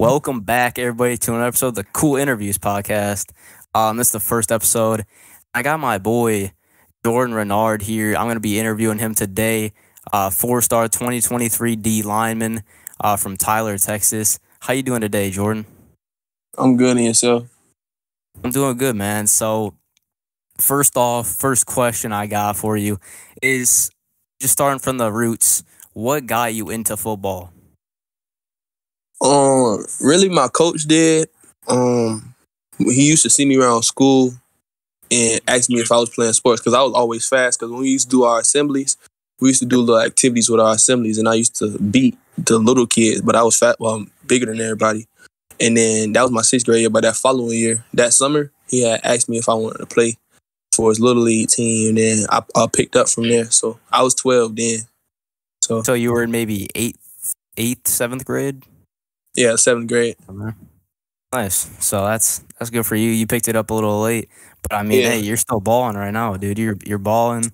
Welcome back, everybody, to another episode of the Cool Interviews podcast. This is the first episode. I got my boy Jordan Renaud here. I'm going to be interviewing him today. 4-star 2023 D lineman from Tyler, Texas. How you doing today, Jordan? I'm good, and yourself? I'm doing good, man. So, first question I got for you is just starting from the roots. What got you into football? Really, my coach did. He used to see me around school and ask me if I was playing sports because I was always fast. Because when we used to do our assemblies, we used to do little activities with our assemblies, and I used to beat the little kids, but I was fat, bigger than everybody. And then that was my 6th grade year. But that following year, that summer, he had asked me if I wanted to play for his little league team, and then I picked up from there. So I was 12 then. So you were in maybe 7th grade? Yeah, 7th grade. Nice. So that's good for you. You picked it up a little late, but I mean, Yeah. hey, you're still balling right now, dude. You're balling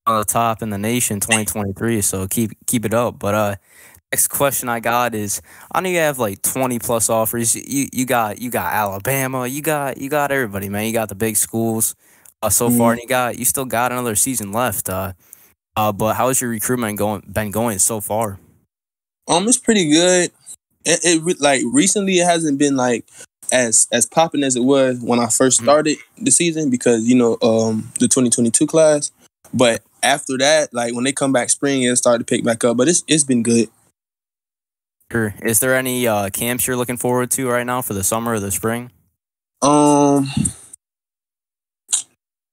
on the top in the nation, 2023. So keep it up. But next question I got is, I know you have like 20 plus offers. You got Alabama. You got everybody, man. You got the big schools so far, and you still got another season left. But how's your recruitment been going so far? It's pretty good. It like recently it hasn't been like as popping as it was when I first started the season because the 2022 class. But after that, like when they come back spring, it started to pick back up. But it's been good. Sure. Is there any camps you're looking forward to right now for the summer or the spring? I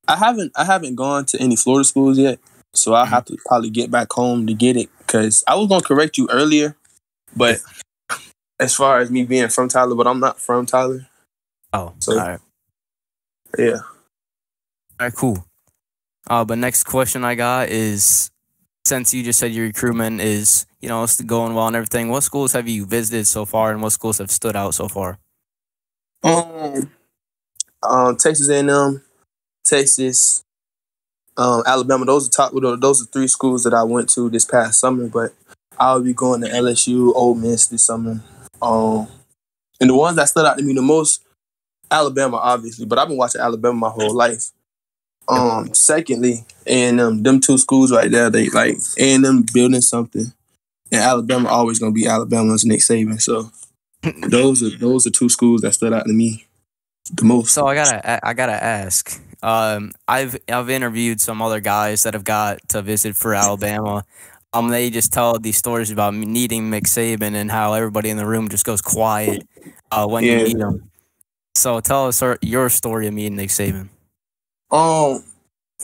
haven't gone to any Florida schools yet, so I have to probably get back home to get it because I was gonna correct you earlier, but. As far as me being from Tyler, but I'm not from Tyler. Oh, so, all right. Yeah. All right, cool. But next question I got is, since you just said your recruitment is, it's going well and everything, what schools have you visited so far and what schools have stood out so far? Texas A&M, Texas, Alabama. Those are 3 schools that I went to this past summer, but I'll be going to LSU, Ole Miss this summer. And the ones that stood out to me the most, Alabama, obviously, but I've been watching Alabama my whole life. Secondly, A&M, them 2 schools right there, they like A&M building something, and Alabama always gonna be Alabama's Nick Saban. So those are 2 schools that stood out to me the most. So I gotta ask. I've interviewed some other guys that have got to visit for Alabama. They just tell these stories about meeting Nick Saban and how everybody in the room just goes quiet when you meet him. So tell us your story of meeting Nick Saban.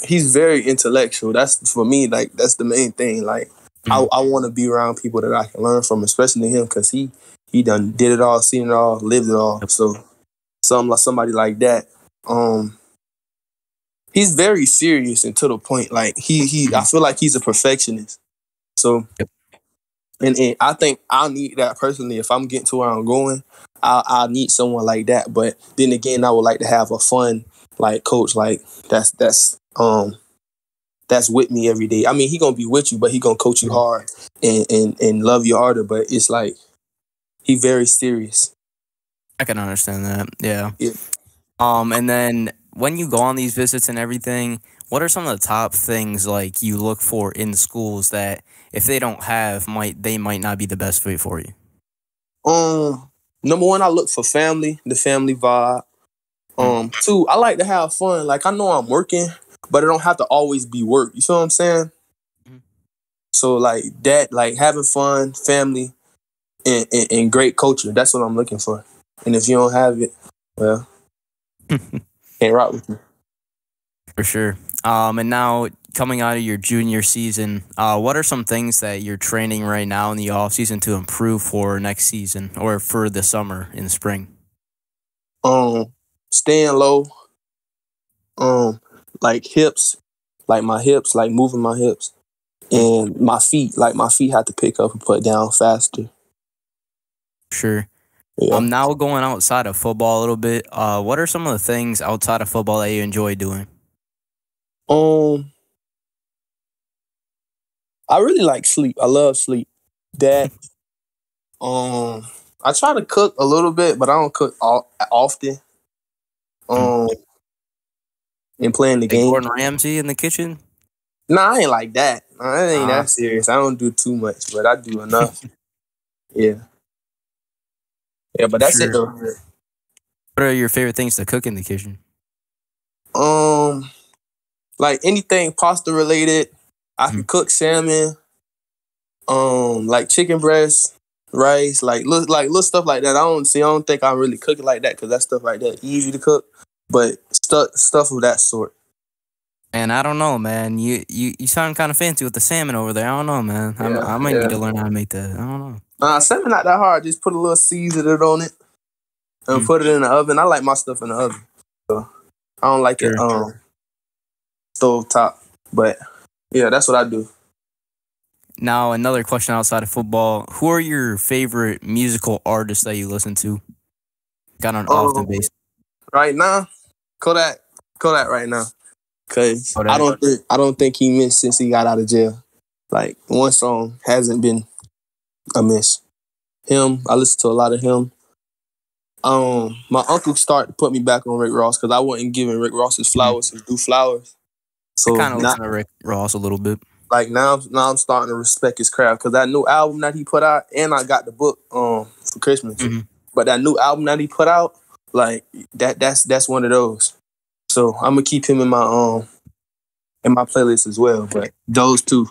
He's very intellectual. That's for me. Like that's the main thing. Like I want to be around people that I can learn from, especially him, because he done did it all, seen it all, lived it all. So somebody like that. He's very serious and to the point. Like I feel like he's a perfectionist. So, and I think I need that personally. If I'm getting to where I'm going, I need someone like that. But then again, I would like to have a fun like coach, like that's with me every day. I mean, he gonna be with you, but he gonna coach you hard and love you harder. But it's like he very serious. I can understand that. Yeah. Yeah. And then when you go on these visits and everything, what are some of the top things like you look for in schools that if they don't have, they might not be the best fit for you? Number 1, I look for family, the family vibe. 2, I like to have fun. Like I know I'm working, but it don't have to always be work. You feel what I'm saying? So like that, like having fun, family, and great culture. That's what I'm looking for. And if you don't have it, well, can't rock with me. For sure. And now coming out of your junior season, what are some things that you're training right now in the off season to improve for next season or for the summer in the spring? Staying low. Like hips, like my hips, like moving my hips, and my feet. Like my feet have to pick up and put down faster. Sure. Yeah. Now going outside of football a little bit. What are some of the things outside of football that you enjoy doing? I really like sleep. I love sleep. That I try to cook a little bit, but I don't cook often. Mm. And playing the Like game. Gordon Ramsay in the kitchen? Nah, I ain't like that. Nah, it ain't that serious. I don't do too much, but I do enough. Yeah. Yeah, but that's it Sure. though. What are your favorite things to cook in the kitchen? Like anything pasta related. I can cook salmon. Like chicken breast, rice, like little stuff like that. I don't think I really cook it like that because that stuff like that easy to cook. But stuff of that sort. And I don't know, man. You sound kind of fancy with the salmon over there. I don't know, man. I might Yeah. need to learn how to make that. I don't know. Salmon not that hard. Just put a little seasoning on it and put it in the oven. I like my stuff in the oven, so I don't like it stove top. But yeah, that's what I do. Now, another question outside of football. Who are your favorite musical artists that you listen to? Got on often basis. Right now, Kodak right now. Cause Kodak. I don't think he missed since he got out of jail. Like one song hasn't been a miss. Him, I listen to a lot of him. My uncle started to put me back on Rick Ross because I wasn't giving Rick Ross his due flowers. So I kind of listen to Rick Ross a little bit. Like now I'm starting to respect his craft because that new album that he put out, and I got the book for Christmas. But that new album that he put out, like that's one of those. So I'm gonna keep him in my playlist as well. But those two,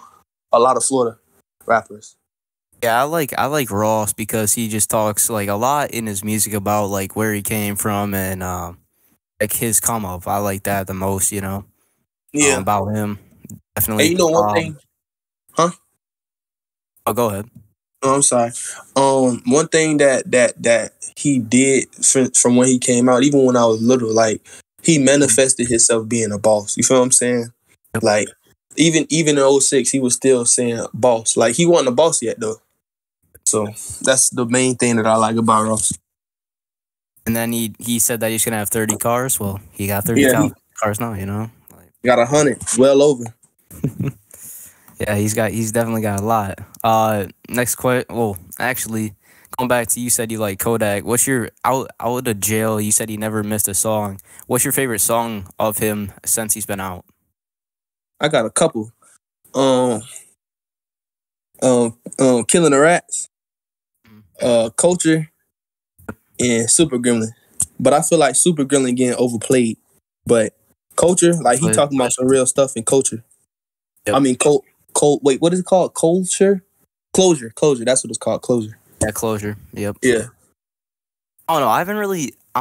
a lot of Florida rappers. Yeah, I like Ross because he just talks like a lot in his music about like where he came from and like his come up. I like that the most, you know. Yeah, about him. Definitely. And you know one thing, huh? Oh, go ahead. Oh, I'm sorry. One thing that he did from when he came out, even when I was little, like he manifested himself being a boss. You feel what I'm saying? Yep. Like even in 06, he was still saying boss. Like he wasn't a boss yet though. So that's the main thing that I like about Ross. And then he said that he's gonna have 30 cars. Well, he got 30 cars now. You know, got 100, well over. Yeah, he's definitely got a lot. Next question. Well, actually, going back to you said you like Kodak. What's your out of jail? You said he never missed a song. What's your favorite song of him since he's been out? I got a couple. Killing the Rats, Culture, and Super Gremlin. But I feel like Super Gremlin getting overplayed. But Culture, like he talking about some real stuff in Culture. Yep. I mean, wait, what is it called? Closure. That's what it's called. Closure. Yeah, Closure. Yep. Yeah. Oh no, I'm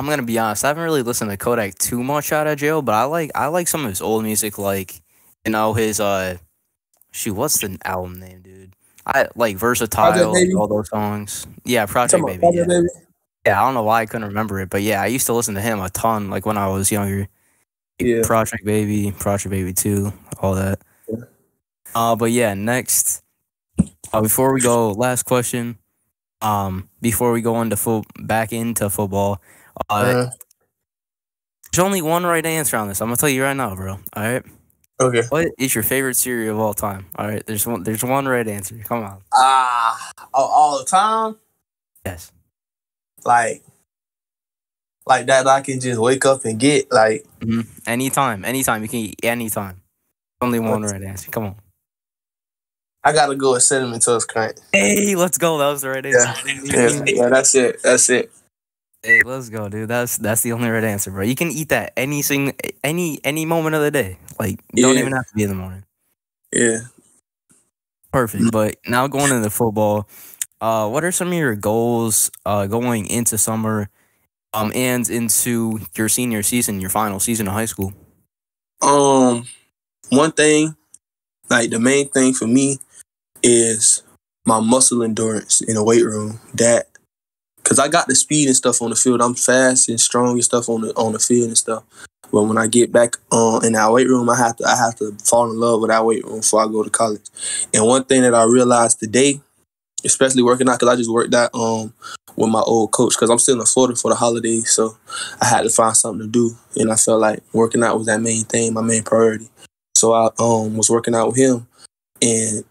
gonna be honest. I haven't really listened to Kodak too much out of jail, but I like some of his old music, like you know his what's the album name, dude? I like Versatile, like all those songs. Yeah, Project Baby. Yeah. Baby. Yeah, I don't know why I couldn't remember it, but yeah, I used to listen to him a ton, like when I was younger. Yeah. Project Baby 2, all that. Yeah. But yeah, next. Before we go, last question. Before we go back into football, there's only one right answer on this. I'm gonna tell you right now, bro. All right. Okay. What is your favorite cereal of all time? All right. There's one right answer. Come on. All the time. Yes. Like that I can just wake up and get like anytime you can eat anytime. Only one right answer. Come on. I gotta go with Cinnamon Toast Crunch. Hey, let's go. That was the right answer. Yeah, that's it. Hey, let's go, dude. That's the only right answer, bro. You can eat that any moment of the day. Like, you don't even have to be in the morning. Yeah. Perfect. But now going into football, what are some of your goals going into summer and into your senior season, your final season of high school? One thing, like the main thing for me is my muscle endurance in the weight room. Because I got the speed and stuff on the field. I'm fast and strong and stuff on the field and stuff. But when I get back in that weight room, I have to fall in love with that weight room before I go to college. And one thing that I realized today, especially working out, because I just worked out with my old coach, because I'm still in Florida for the holidays, so I had to find something to do. And I felt like working out was that main thing, my main priority. So I was working out with him. And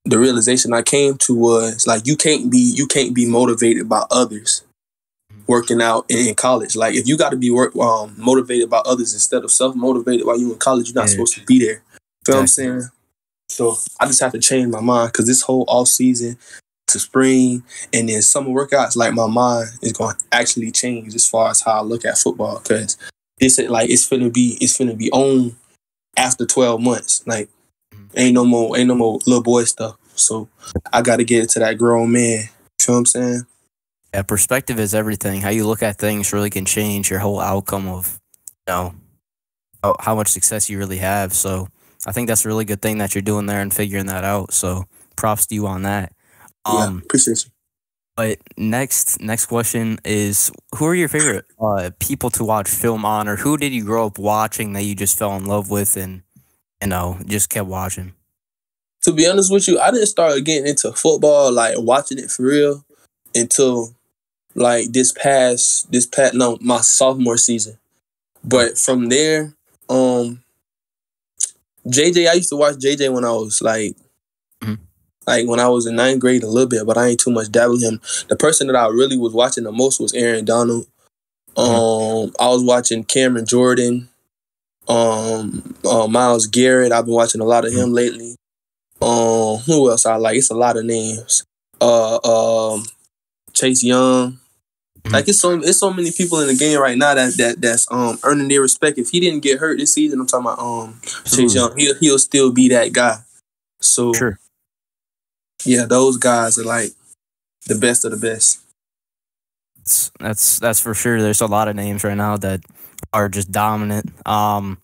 the realization I came to was like you can't be motivated by others working out in college. Like if you got to be motivated by others instead of self-motivated while you in college, you're not supposed to be there. Feel what I'm saying? So I just have to change my mind because this whole off season to spring and then summer workouts, like my mind is going to actually change as far as how I look at football because it's finna be on after 12 months. Like ain't no more little boy stuff. So I got to get it to that grown man. You know what I'm saying? Yeah, perspective is everything. How you look at things really can change your whole outcome of, how much success you really have. So I think that's a really good thing that you're doing there and figuring that out. So props to you on that. Yeah, appreciate you. But next question is, who are your favorite people to watch film on, or who did you grow up watching that you just fell in love with and just kept watching? To be honest with you, I didn't start getting into football, like watching it for real, until like my sophomore season. But from there, JJ, I used to watch JJ when I was like when I was in 9th grade a little bit, but I ain't too much dabbling him. The person that I really was watching the most was Aaron Donald. I was watching Cameron Jordan, Myles Garrett. I've been watching a lot of him lately. Who else I like? It's a lot of names. Chase Young. Like it's so many people in the game right now that's earning their respect. If he didn't get hurt this season, I'm talking about Chase Young. He'll still be that guy. So yeah, those guys are like the best of the best. That's for sure. There's a lot of names right now that are just dominant. The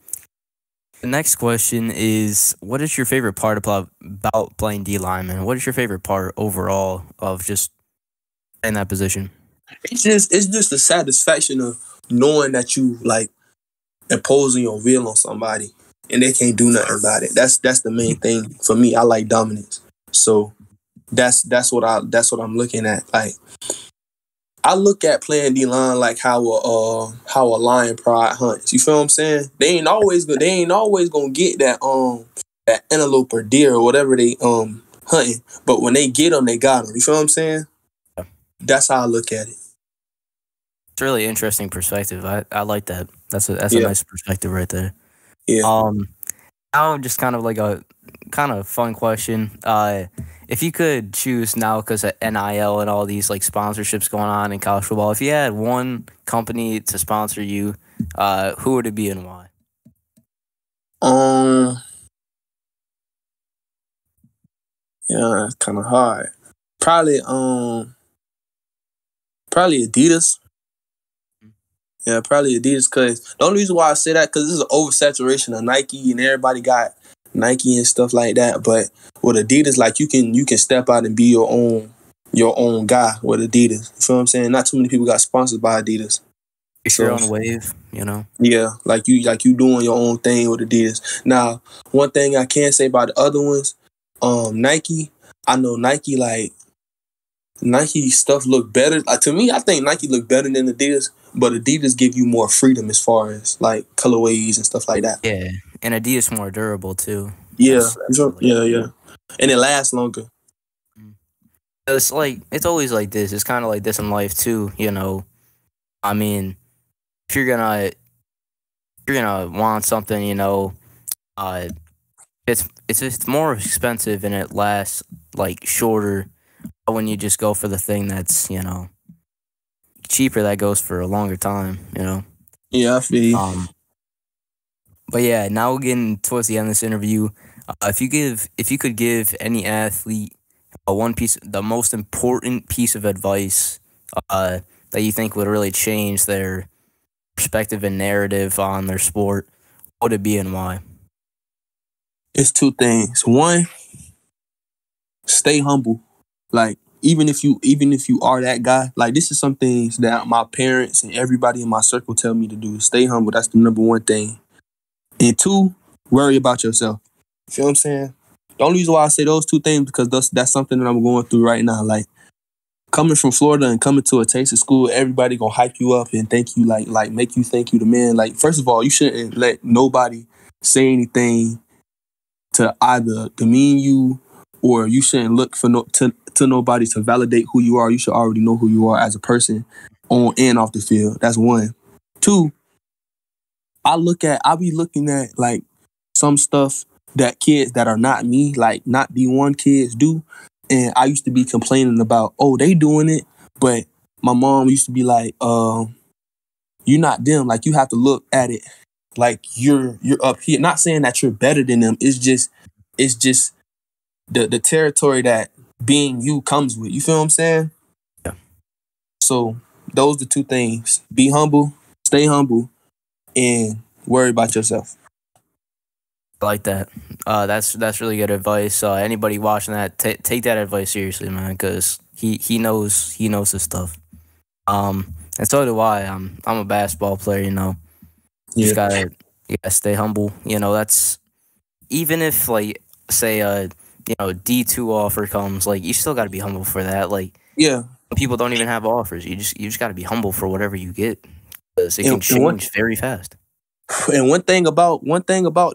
next question is, what is your favorite part about playing D lineman? What is your favorite part overall of just in that position? It's just the satisfaction of knowing that you like imposing your will on somebody and they can't do nothing about it. That's the main thing for me. I like dominance. So that's what I'm looking at. Like I look at playing D-line like how a lion pride hunts. You feel what I'm saying? They ain't always gonna get that antelope or deer or whatever they hunting. But when they get them, they got them. You feel what I'm saying? That's how I look at it. It's a really interesting perspective. I like that. That's a nice perspective right there. Yeah. Now just kind of like a kind of fun question. If you could choose now, because of NIL and all these like sponsorships going on in college football, if you had one company to sponsor you, who would it be and why? Yeah, it's kind of hard. Probably Adidas. Yeah, probably Adidas. Because the only reason why I say that, because this is an oversaturation of Nike and everybody got Nike and stuff like that. But with Adidas, like you can step out and be your own guy with Adidas. You feel what I'm saying? Not too many people got sponsored by Adidas. It's your own wave, Yeah, like you doing your own thing with Adidas. Now, one thing I can say about the other ones, Nike. I know Nike stuff look better. To me, I think Nike look better than Adidas, but Adidas give you more freedom as far as like colorways and stuff like that. Yeah, and Adidas more durable too. Yeah, yeah, and it lasts longer. It's always like this. It's kind of like this in life too. I mean, if you're gonna want something, it's more expensive and it lasts like shorter. When you just go for the thing that's cheaper, that goes for a longer time. Yeah, I feel you. But yeah, now we're getting towards the end of this interview. If you could give any athlete the most important piece of advice that you think would really change their perspective and narrative on their sport, what would it be and why? It's two things. One, stay humble. Like even if you are that guy, like this is some things that my parents and everybody in my circle tell me to do. Stay humble. That's the number one thing. And two, worry about yourself. You feel what I'm saying? The only reason why I say those two things because that's something that I'm going through right now. Like coming from Florida and coming to a Texas school, everybody gonna hype you up and think you like make you think you the man. Like first of all, you shouldn't let nobody say anything to either demean you or you shouldn't look for to nobody to validate who you are. You should already know who you are as a person on and off the field. That's one. Two, I be looking at like some stuff that kids that are not me, like not D1 kids do. And I used to be complaining about, oh, they doing it. But my mom used to be like, you're not them. Like, you have to look at it like you're up here. Not saying that you're better than them. It's just the territory that being you comes with. You feel what I'm saying? Yeah. So those are the two things. Be humble, stay humble, and worry about yourself. I like that. That's really good advice. Anybody watching that, take that advice seriously, man, because he knows his stuff. And so do I. I'm a basketball player, you know. You just gotta stay humble. You know, that's even if like say D2 offer comes, like you still gotta be humble for that. Like people don't even have offers. You just gotta be humble for whatever you get, because it can change very fast. And one thing about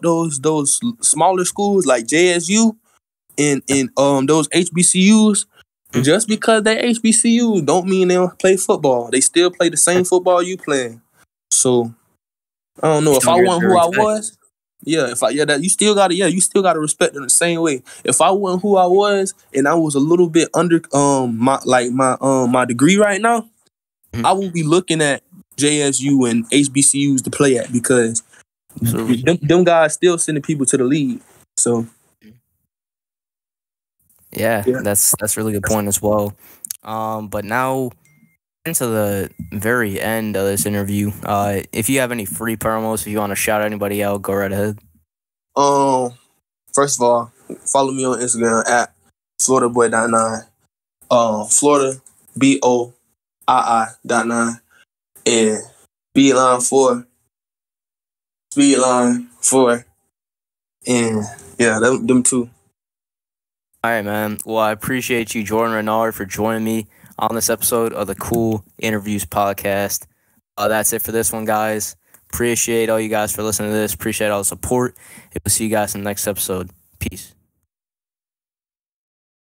those smaller schools like JSU and those HBCUs, just because they're HBCU don't mean they don't play football. They still play the same football you playing. So I don't know if I wasn't who I was. You still gotta respect them the same way. If I wasn't who I was and I was a little bit under my degree right now, I will be looking at JSU and HBCUs to play at, because them guys still sending people to the league. So yeah, that's a really good point as well. But now into the very end of this interview, if you have any free promos, if you want to shout anybody out, go right ahead. First of all, follow me on Instagram at FloridaBoy.9. Florida BOII.9 and Speedline 4, and them two. All right, man. Well, I appreciate you, Jordan Renaud, for joining me on this episode of the Cool Interviews podcast. That's it for this one, guys. Appreciate all you guys for listening to this. Appreciate all the support. We'll see you guys in the next episode. Peace.